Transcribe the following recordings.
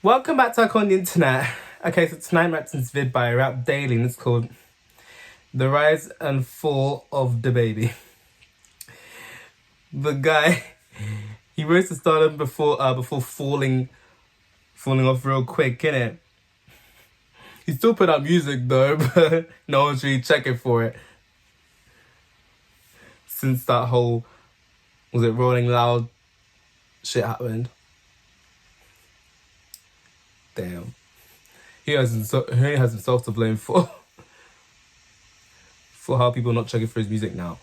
Welcome back to Icon on the Internet. Okay, so tonight I'm reacting to this vid by Rap Daily and it's called The Rise and Fall of dababy. The guy, he rose to stardom before falling off real quick, innit? He still put out music though, but no one's really checking for it. Since that whole, was it Rolling Loud shit happened? Damn. He only has himself to blame for how people not checking for his music now.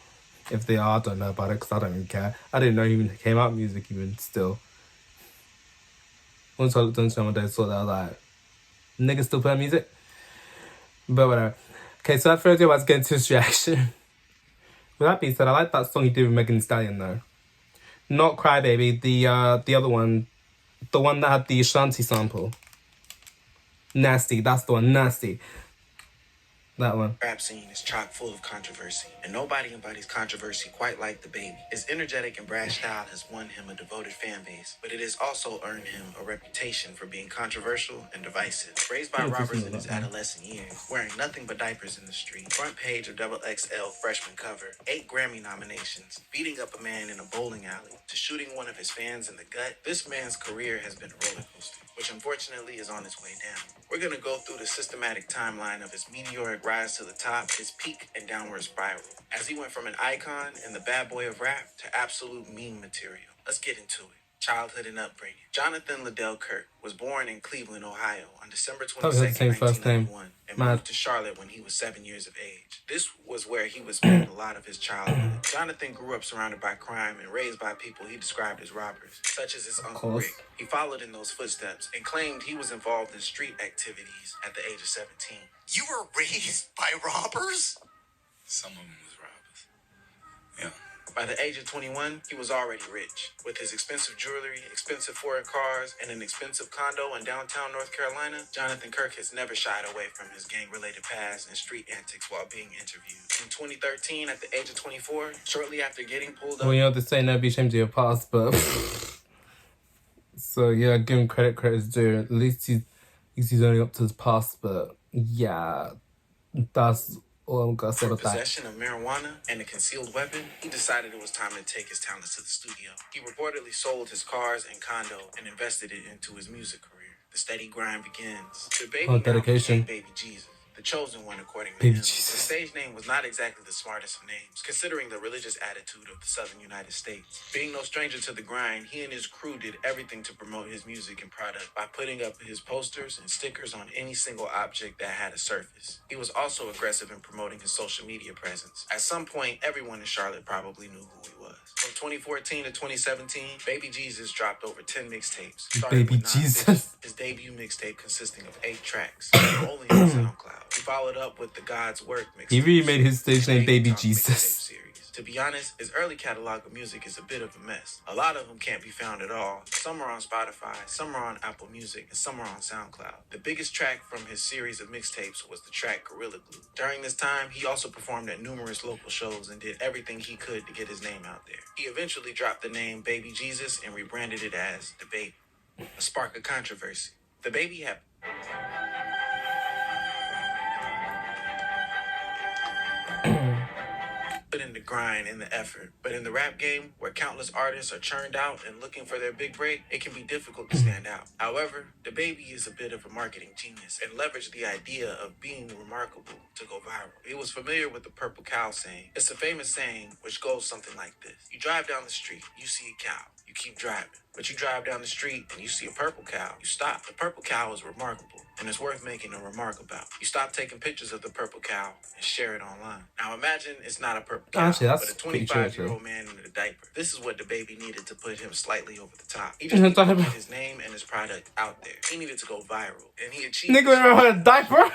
If they are, I don't know about it because I don't even care. I didn't know he even came out music even still. Once I looked into him one day, I saw that I was like, niggas still playing music? But whatever. Okay, so that first video, let's get into his reaction. With that being said, I like that song he did with Megan Thee Stallion though. Not Crybaby, the other one. The one that had the Ashanti sample. Nasty, that's the one, Nasty. That one. Rap scene is chock full of controversy, and nobody embodies controversy quite like dababy. His energetic and brash style has won him a devoted fan base, but it has also earned him a reputation for being controversial and divisive. Raised by robbers in his adolescent years, wearing nothing but diapers in the street, front page of XXL freshman cover, 8 Grammy nominations, beating up a man in a bowling alley, to shooting one of his fans in the gut, this man's career has been a roller coaster, which unfortunately is on its way down. We're going to go through the systematic timeline of his meteoric rise to the top, his peak and downward spiral, as he went from an icon and the bad boy of rap to absolute meme material. Let's get into it. Childhood and upbringing. Jonathan Liddell Kirk was born in Cleveland, Ohio on December 22nd, 1991, and moved to Charlotte when he was 7 years of age. This was where he would spend a lot of his childhood. Jonathan grew up surrounded by crime and raised by people he described as robbers, such as his uncle Rick. He followed in those footsteps and claimed he was involved in street activities at the age of 17. You were raised by robbers? Some of them was robbers. Yeah. By the age of 21, he was already rich. With his expensive jewelry, expensive foreign cars, and an expensive condo in downtown North Carolina, Jonathan Kirk has never shied away from his gang-related past and street antics while being interviewed. In 2013, at the age of 24, shortly after getting pulled up... Well, you know, they say never be ashamed of your past, but... So, yeah, give him credit's due. At least he's only up to his past, but... Yeah, that's... all I'm gonna say about that. Possession of marijuana and a concealed weapon, he decided it was time to take his talents to the studio. He reportedly sold his cars and condo and invested it into his music career. The steady grind begins. dababy dedication. Baby Jesus, the chosen one according to Baby him. Jesus. The stage name was not exactly the smartest of names, considering the religious attitude of the southern United States. Being no stranger to the grind, he and his crew did everything to promote his music and product by putting up his posters and stickers on any single object that had a surface. He was also aggressive in promoting his social media presence. At some point, everyone in Charlotte probably knew who he was. From 2014 to 2017, Baby Jesus dropped over 10 mixtapes. Baby Jesus. His debut mixtape consisting of 8 tracks, only on SoundCloud. He followed up with the God's Work mixtape. He really made his stage name Baby Jesus. To be honest, his early catalog of music is a bit of a mess. A lot of them can't be found at all. Some are on Spotify, some are on Apple Music, and some are on SoundCloud. The biggest track from his series of mixtapes was the track Gorilla Glue. During this time, he also performed at numerous local shows and did everything he could to get his name out there. He eventually dropped the name Baby Jesus and rebranded it as dababy. A spark of controversy. dababy had... put in the grind and the effort. But in the rap game, where countless artists are churned out and looking for their big break, it can be difficult to stand out. However, dababy is a bit of a marketing genius and leveraged the idea of being remarkable to go viral. He was familiar with the purple cow saying. It's a famous saying which goes something like this. You drive down the street, you see a cow. You keep driving. But you drive down the street and you see a purple cow. You stop. The purple cow is remarkable and it's worth making a remark about. You stop taking pictures of the purple cow and share it online. Now imagine it's not a purple cow, but a 25-year-old man in a diaper. This is what dababy needed to put him slightly over the top. He just needed to get his name and his product out there. He needed to go viral. And he achieved it. Nigga in a diaper?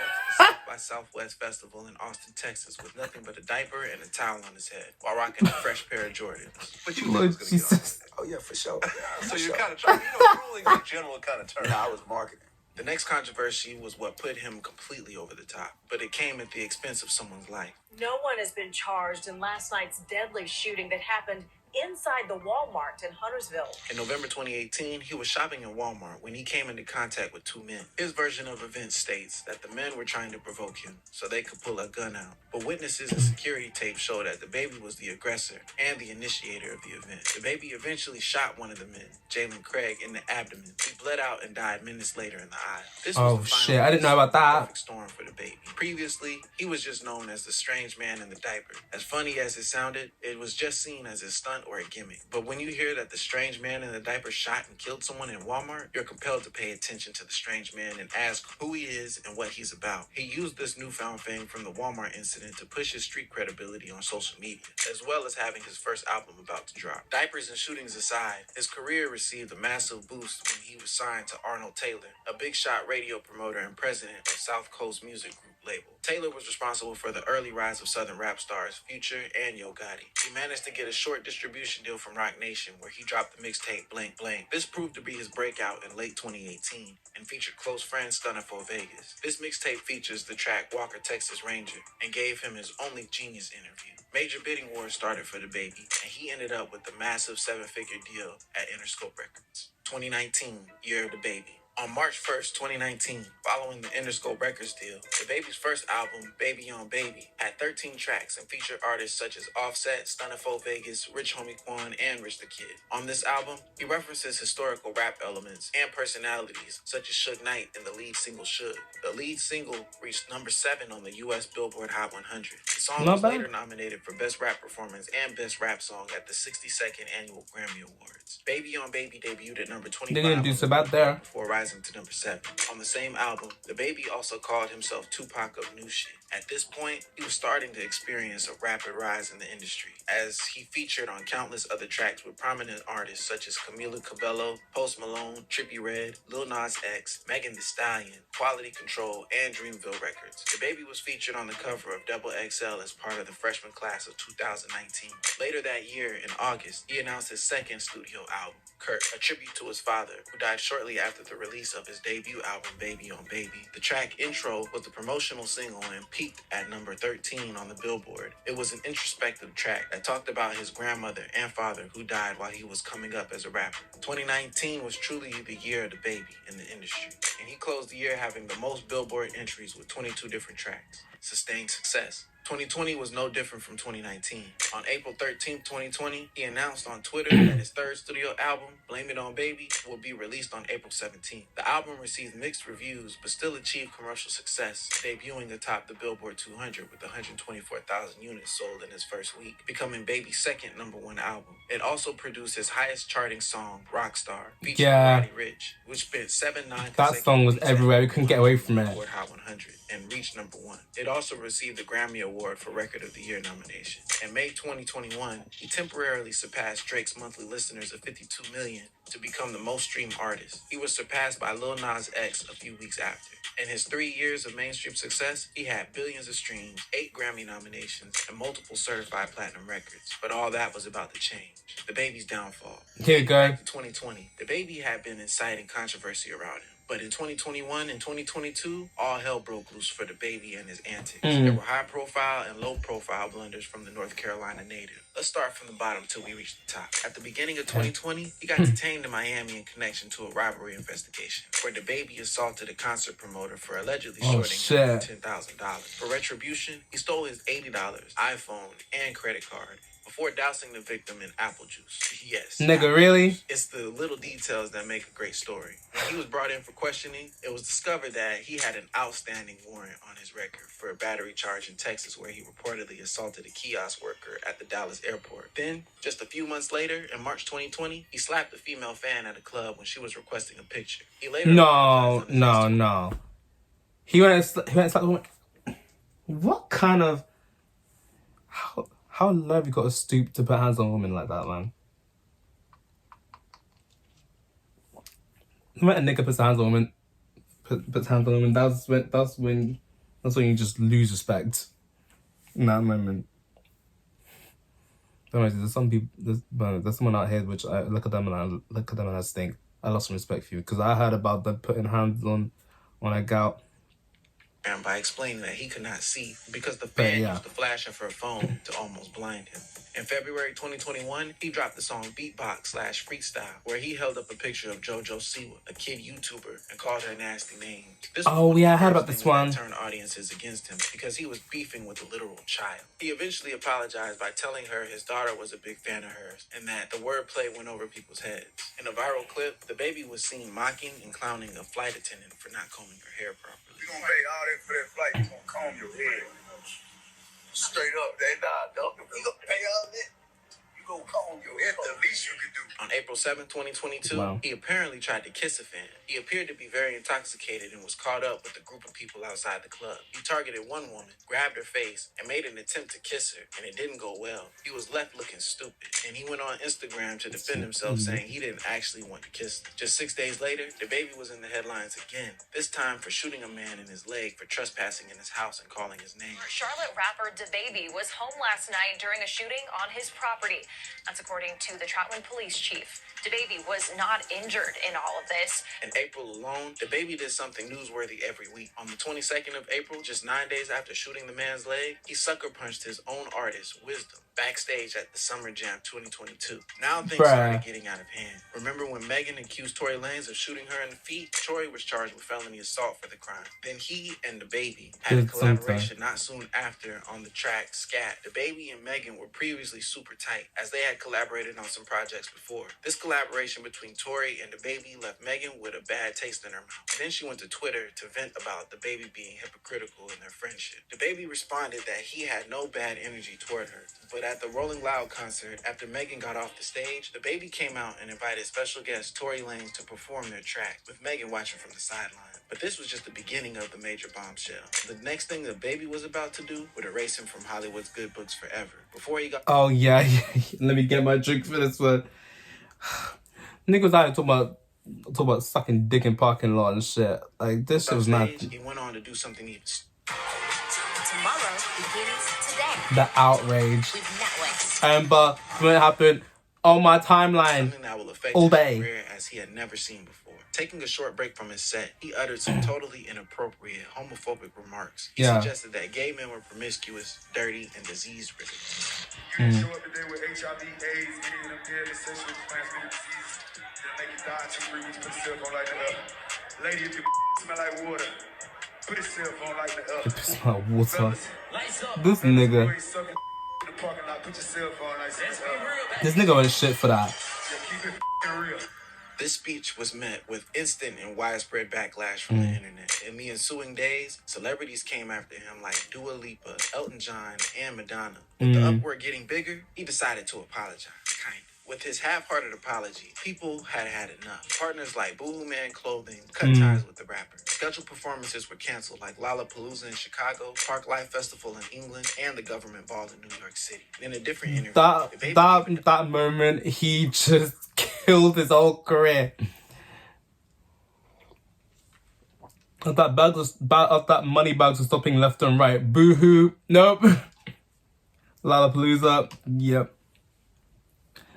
By Southwest Festival in Austin, Texas, with nothing but a diaper and a towel on his head, while rocking a fresh pair of Jordans. But you Lord Jesus. Oh yeah, for sure. So you're kind of trying, trolling in general kind of term. No, I was marketing. The next controversy was what put him completely over the top, but it came at the expense of someone's life. No one has been charged in last night's deadly shooting that happened inside the Walmart in Huntersville. In November 2018, he was shopping in Walmart when he came into contact with two men. His version of events states that the men were trying to provoke him so they could pull a gun out. But witnesses and security tape show that the baby was the aggressor and the initiator of the event. The baby eventually shot one of the men, Jalen Craig, in the abdomen. He bled out and died minutes later in the eye. This was the final shit, I didn't know about that. perfect storm for the baby. Previously, he was just known as the strange man in the diaper. As funny as it sounded, it was just seen as a stunt or a gimmick. But when you hear that the strange man in the diaper shot and killed someone in Walmart, you're compelled to pay attention to the strange man and ask who he is and what he's about. He used this newfound fame from the Walmart incident to push his street credibility on social media, as well as having his first album about to drop. Diapers and shootings aside, his career received a massive boost when he was signed to Arnold Taylor, a big shot radio promoter and president of South Coast Music Group label. Taylor was responsible for the early rise of Southern rap stars Future and Yo Gotti. He managed to get a short distribution deal from Roc Nation where he dropped the mixtape Blank Blank. This proved to be his breakout in late 2018 and featured close friend Stunner for Vegas. This mixtape features the track Walker Texas Ranger and gave him his only Genius interview. Major bidding wars started for the baby, and he ended up with the massive 7-figure deal at Interscope Records. 2019, year of the baby. On March 1st, 2019, following the Interscope Records deal, the baby's first album, Baby on Baby, had 13 tracks and featured artists such as Offset, Stunner 4 Vegas, Rich Homie Quan, and Rich the Kid. On this album, he references historical rap elements and personalities such as Suge Knight in the lead single Suge. The lead single reached number 7 on the US Billboard Hot 100. The song was later nominated for Best Rap Performance and Best Rap Song at the 62nd Annual Grammy Awards. Baby on Baby debuted at number 25 They didn't do so bad there. before rising to number 7. On the same album, the baby also called himself Tupac of New Shit. At this point, he was starting to experience a rapid rise in the industry, as he featured on countless other tracks with prominent artists such as Camila Cabello, Post Malone, Trippie Redd, Lil Nas X, Megan Thee Stallion, Quality Control, and Dreamville Records. The baby was featured on the cover of Double XL as part of the freshman class of 2019. Later that year, in August, he announced his second studio album, Kurt, a tribute to his father, who died shortly after the release of his debut album, Baby on Baby. The track Intro was the promotional single and peaked at number 13 on the Billboard. It was an introspective track that talked about his grandmother and father who died while he was coming up as a rapper. 2019 was truly the year of the baby in the industry, and he closed the year having the most Billboard entries with 22 different tracks. Sustained success. 2020 was no different from 2019. On April 13, 2020, he announced on Twitter that his third studio album, Blame It On Baby, will be released on April 17th. The album received mixed reviews, but still achieved commercial success, debuting atop the Billboard 200 with 124,000 units sold in its first week, becoming Baby's second #1 album. It also produced his highest charting song, Rockstar, featuring Roddy Ricch, which spent 7 9 That song was everywhere. We couldn't get away from it. Billboard Hot 100 and reached #1. It also received the Grammy Award for Record of the Year nomination. In May 2021, he temporarily surpassed Drake's monthly listeners of 52 million to become the most streamed artist. He was surpassed by Lil Nas X a few weeks after. In his 3 years of mainstream success, he had billions of streams, 8 Grammy nominations, and multiple certified platinum records. But all that was about to change. The baby's downfall. Here you go. Back to 2020, the baby had been inciting controversy around him. But in 2021 and 2022, all hell broke loose for the baby and his antics. There were high-profile and low-profile blunders from the North Carolina native. Let's start from the bottom till we reach the top. At the beginning of 2020, he got detained in Miami in connection to a robbery investigation, where the baby assaulted a concert promoter for allegedly shorting him $10,000. For retribution, he stole his $80, iPhone, and credit card, before dousing the victim in apple juice. Yes. Nigga, really? It's the little details that make a great story. When he was brought in for questioning, it was discovered that he had an outstanding warrant on his record for a battery charge in Texas where he reportedly assaulted a kiosk worker at the Dallas airport. Then, just a few months later, in March 2020, he slapped a female fan at a club when she was requesting a picture. He later No. He went and slapped the woman. What kind of... How low have you got to stoop to put hands on a woman like that, man? When a nigga puts hands on a woman, puts hands on a woman, that's when you just lose respect in that moment. There's some people, there's someone out here which I look at them and I just think I lost some respect for you, because I heard about them putting hands on a gal and by explaining that he could not see because the fan yeah. used the flash of her phone to almost blind him. In February 2021, he dropped the song Beatbox/Freestyle, where he held up a picture of JoJo Siwa, a kid YouTuber, and called her nasty names. This was one of Yeah, the I heard first about this things that one. turned audiences against him because he was beefing with a literal child. He eventually apologized by telling her his daughter was a big fan of hers and that the wordplay went over people's heads. In a viral clip, the baby was seen mocking and clowning a flight attendant for not combing her hair properly. You gonna pay all that for that flight, you gonna comb your head. Straight up, don't you gonna pay all that? You gonna comb your head, the least you can do. On April 7, 2022, Wow. he apparently tried to kiss a fan. He appeared to be very intoxicated and was caught up with a group of people outside the club. He targeted one woman, grabbed her face, and made an attempt to kiss her, and it didn't go well. He was left looking stupid, and he went on Instagram to defend himself, saying he didn't actually want to kiss her. Just 6 days later, the baby was in the headlines again, this time for shooting a man in his leg for trespassing in his house and calling his name. Charlotte rapper dababy was home last night during a shooting on his property. That's according to the Troutman police chief. dababy was not injured in all of this. In April alone, dababy did something newsworthy every week. On the 22nd of April, just 9 days after shooting the man's leg, he sucker punched his own artist, Wisdom, backstage at the Summer Jam 2022. Now things started getting out of hand. Remember when Megan accused Tory Lanez of shooting her in the feet? Tory was charged with felony assault for the crime. Then he and dababy had a collaboration not soon after on the track Scat. dababy and Megan were previously super tight, as they had collaborated on some projects before. This collaboration between Tory and dababy left Megan with a bad taste in her mouth. Then she went to Twitter to vent about dababy being hypocritical in their friendship. dababy responded that he had no bad energy toward her, but at the Rolling Loud concert, after Megan got off the stage, dababy came out and invited special guest Tory Lanez to perform their track, with Megan watching from the sideline. But this was just the beginning of the major bombshell. The next thing dababy was about to do would erase him from Hollywood's good books forever. Before he got... Oh, yeah. Let me get my drink for this one. Niggas out here talk about sucking dick in parking lot and shit. Like, this shit was not... He went on to do something even... Tomorrow begins today. The outrage. With Netflix. But when it happened on my timeline something that will affect all his day. career as he had never seen before. Taking a short break from his set, he uttered some totally inappropriate homophobic remarks. He suggested that gay men were promiscuous, dirty, and disease-ridden. You didn't show up today with HIV, AIDS, any of them deadly sexually transmitted diseases that'll make you die in 2 weeks. Put the cell phone like that up. Lady, if your smell like water, put his cell phone like that up. Smell water. Fellas, This nigga. in the parking lot, put your cell phone like that up. This nigga went shit for that. Yeah, keep it real. This speech was met with instant and widespread backlash from the internet. In the ensuing days, celebrities came after him like Dua Lipa, Elton John, and Madonna. With the uproar getting bigger, he decided to apologize, kind of. With his half-hearted apology, people had had enough. Partners like Boohoo Man Clothing cut ties with the rapper. Scheduled performances were canceled like Lollapalooza in Chicago, Park Life Festival in England, and the government ball in New York City. In a different interview, that moment, he just killed his whole career. That money bags were stopping left and right. Boohoo, nope. Lollapalooza, yep.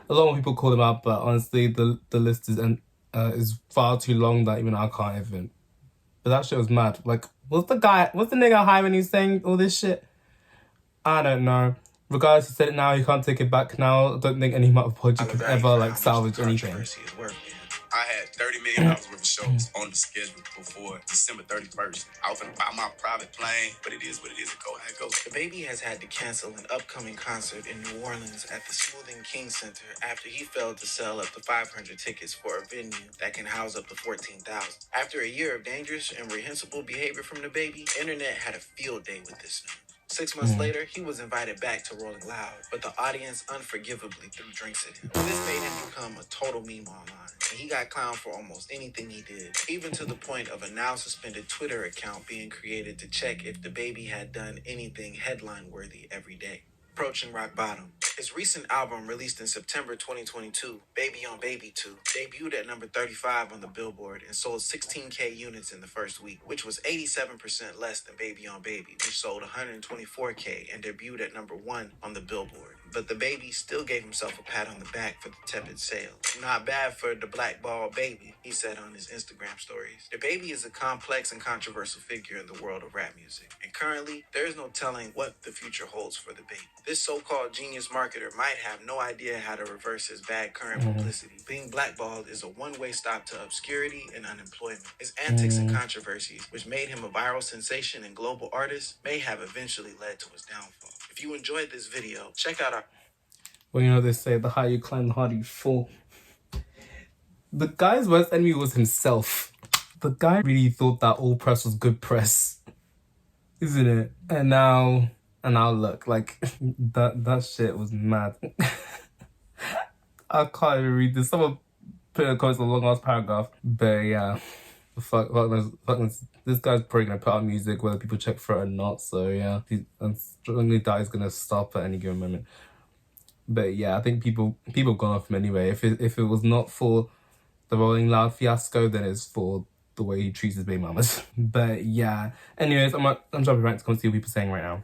A lot of people call him out, but honestly, the list is far too long that even I can't even. But that shit was mad. Like, what's the nigga high when he's saying all this shit? I don't know. Regardless, he said it now, he can't take it back now. I don't think any amount of apology could ever, salvage anything. I had $30 million worth of shows on the schedule before December 31st. I was going to buy my private plane, but it is what it is. It goes. dababy has had to cancel an upcoming concert in New Orleans at the Smoothing King Center after he failed to sell up to 500 tickets for a venue that can house up to 14,000. After a year of dangerous and reprehensible behavior from dababy, the internet had a field day with this news. 6 months later, he was invited back to Rolling Loud, but the audience unforgivably threw drinks at him. This made him become a total meme online, and he got clowned for almost anything he did, even to the point of a now suspended Twitter account being created to check if dababy had done anything headline-worthy every day. Approaching rock bottom. His recent album, released in September 2022, Baby on Baby 2, debuted at number 35 on the Billboard and sold 16K units in the first week, which was 87% less than Baby on Baby, which sold 124K and debuted at number 1 on the Billboard. but the baby still gave himself a pat on the back for the tepid sales. Not bad for the blackball baby, he said on his Instagram stories. The baby is a complex and controversial figure in the world of rap music, and currently, there is no telling what the future holds for the baby. This so-called genius marketer might have no idea how to reverse his bad current publicity. Being blackballed is a one-way stop to obscurity and unemployment. His antics and controversies, which made him a viral sensation and global artist, may have eventually led to his downfall. If you enjoyed this video, check out our... Well, you know, they say the higher you climb, the harder you fall. The guy's worst enemy was himself. The guy really thought that all press was good press, isn't it? And now look, like, that shit was mad. I can't even read this. Someone put in the comments a long ass paragraph, but yeah, fuck this. This guy's probably gonna put out music whether people check for it or not. So yeah, I'm strongly that is gonna stop at any given moment. But yeah, I think people gone off him anyway. If it was not for the Rolling Loud fiasco, then it's for the way he treats his baby mamas. But yeah, anyways, I'm jumping right to come see what people are saying right now.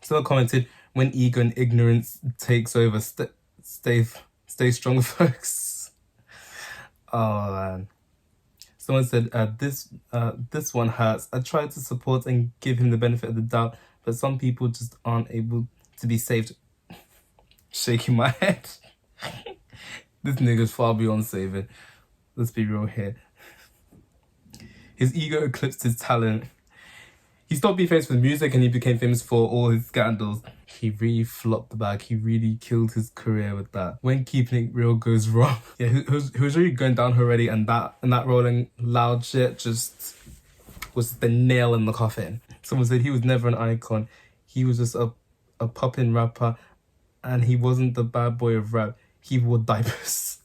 Someone commented, when ego and ignorance takes over, stay strong, folks. Oh man. Someone said, this one hurts. I tried to support and give him the benefit of the doubt, but some people just aren't able to be saved. Shaking my head. This nigga's far beyond saving. Let's be real here. His ego eclipsed his talent. He stopped being famous for music and he became famous for all his scandals. He really flopped the bag. He really killed his career with that. When keeping it real goes wrong. Yeah, he was really going down already, and that Rolling Loud shit just was the nail in the coffin. Someone said he was never an icon. He was just a poppin' rapper, and he wasn't the bad boy of rap. He wore diapers.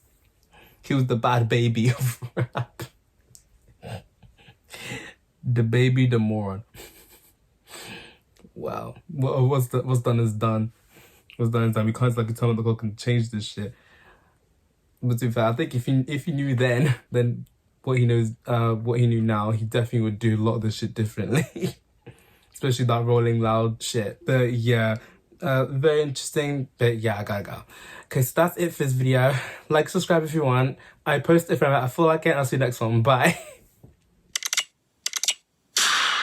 He was the bad baby of rap. The baby, the moron. Wow. What's done is done. What's done is done. We can't like tell the clock and change this shit. But to be fair, I think if he knew then what he knew now, he definitely would do a lot of this shit differently. Especially that Rolling Loud shit. But yeah, very interesting. But yeah, I gotta go. Okay, so that's it for this video. Like, subscribe if you want. I post if I feel like it, and I'll see you next one. Bye.